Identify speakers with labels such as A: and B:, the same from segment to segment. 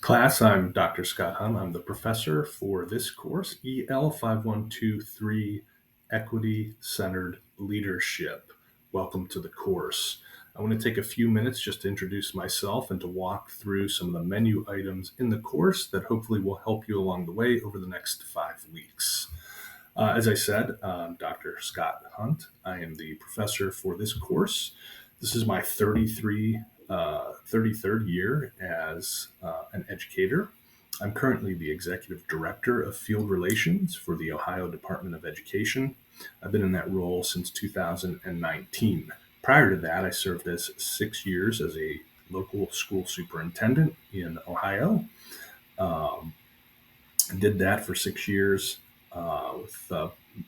A: Class, I'm Dr. Scott Hum. I'm the professor for this course, EL 5123, Equity Centered Leadership. Welcome to the course. I want to take a few minutes just to introduce myself and to walk through some of the menu items in the course that hopefully will help you along the way over the next 5 weeks. As I said, I'm Dr. Scott Hunt. I am the professor for this course. This is my 33rd year as an educator. I'm currently the executive director of field relations for the Ohio Department of Education. I've been in that role since 2019. Prior to that, I served as 6 years as a local school superintendent in Ohio. Did that for 6 years with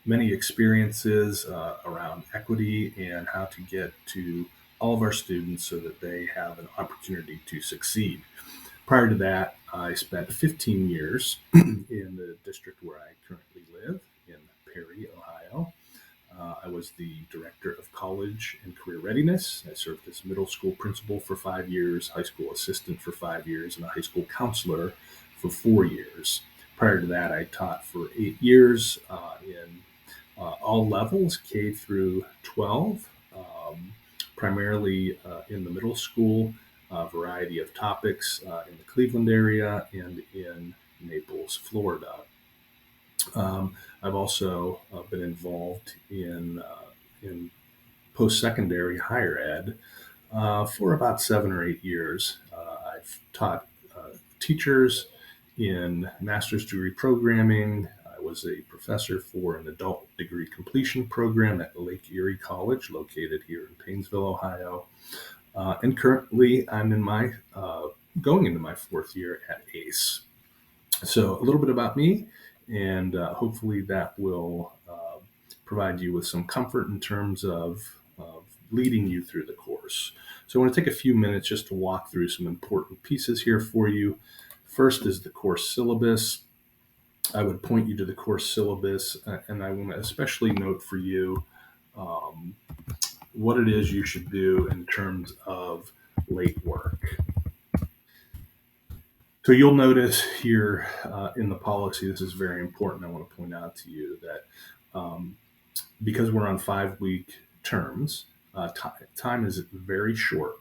A: many experiences around equity and how to get to all of our students so that they have an opportunity to succeed. Prior to that, I spent 15 years in the district where I currently live in Perry, Ohio. I was the director of college and career readiness. I served as middle school principal for 5 years, high school assistant for 5 years, and a high school counselor for 4 years. Prior to that, I taught for 8 years in all levels, K through 12, primarily in the middle school, a variety of topics in the Cleveland area and in Naples, Florida. I've also been involved in post-secondary higher ed for about 7 or 8 years. I've taught teachers in master's degree programming. I was a professor for an adult degree completion program at Lake Erie College, located here in Painesville, Ohio. And currently, I'm going into my 4th year at ACE. So a little bit about me, and hopefully that will provide you with some comfort in terms of leading you through the course. So I want to take a few minutes just to walk through some important pieces here for you. First is the course syllabus. I would point you to the course syllabus, and I want to especially note for you what it is you should do in terms of late work. So you'll notice here in the policy, this is very important. I want to point out to you that because we're on 5-week terms, time is very short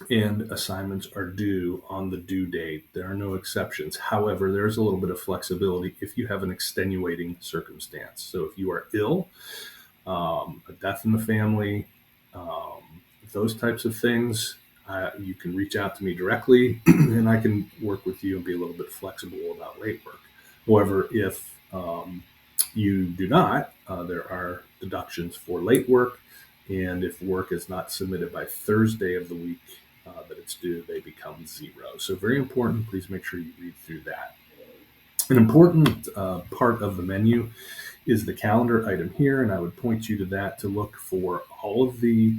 A: and assignments are due on the due date. There are no exceptions. However, there's a little bit of flexibility if you have an extenuating circumstance. So if you are ill, a death in the family, those types of things, you can reach out to me directly and I can work with you and be a little bit flexible about late work. However, if you do not, there are deductions for late work, and if work is not submitted by Thursday of the week that it's due, they become 0. So very important. Please make sure you read through that. An important part of the menu is the calendar item here, and I would point you to that to look for all of the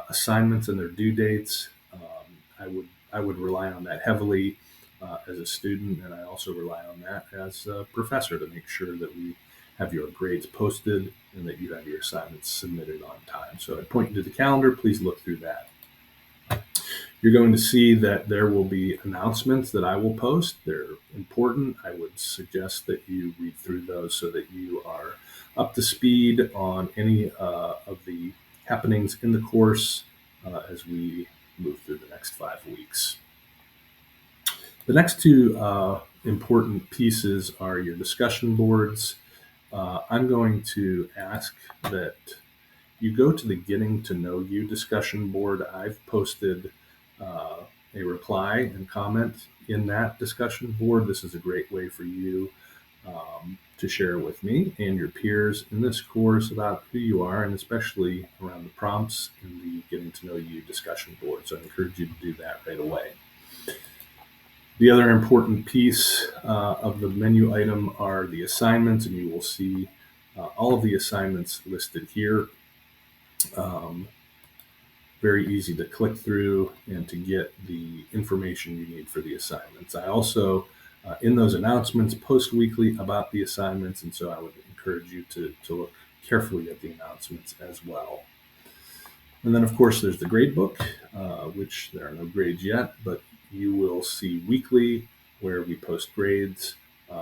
A: assignments and their due dates. I would rely on that heavily as a student, and I also rely on that as a professor to make sure that we have your grades posted and that you have your assignments submitted on time. So I point you to the calendar. Please look through that. You're going to see that there will be announcements that I will post. They're important. I would suggest that you read through those so that you are up to speed on any of the happenings in the course as we move through the next 5 weeks. The next 2 important pieces are your discussion boards. I'm going to ask that you go to the Getting to Know You discussion board. I've posted a reply and comment in that discussion board. This is a great way for you to share with me and your peers in this course about who you are, and especially around the prompts in the Getting to Know You discussion board. So I encourage you to do that right away. The other important piece of the menu item are the assignments, and you will see all of the assignments listed here. Very easy to click through and to get the information you need for the assignments. I also, in those announcements, post weekly about the assignments, and so I would encourage you to look carefully at the announcements as well. And then, of course, there's the grade book, which there are no grades yet, but you will see weekly where we post grades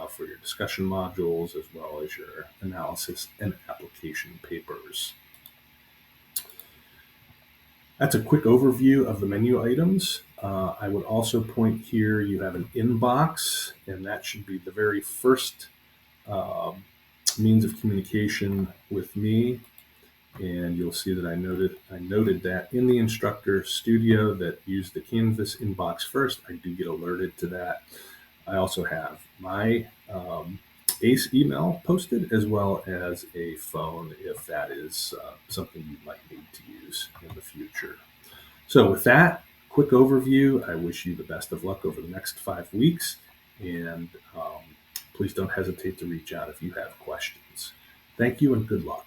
A: for your discussion modules as well as your analysis and application papers. That's a quick overview of the menu items. I would also point here, you have an inbox, and that should be the very first means of communication with me. And you'll see that I noted that in the instructor studio that use the Canvas inbox first. I do get alerted to that. I also have my ACE email posted, as well as a phone if that is something you might need to use in the future. So with that quick overview, I wish you the best of luck over the next 5 weeks, and please don't hesitate to reach out if you have questions. Thank you and good luck.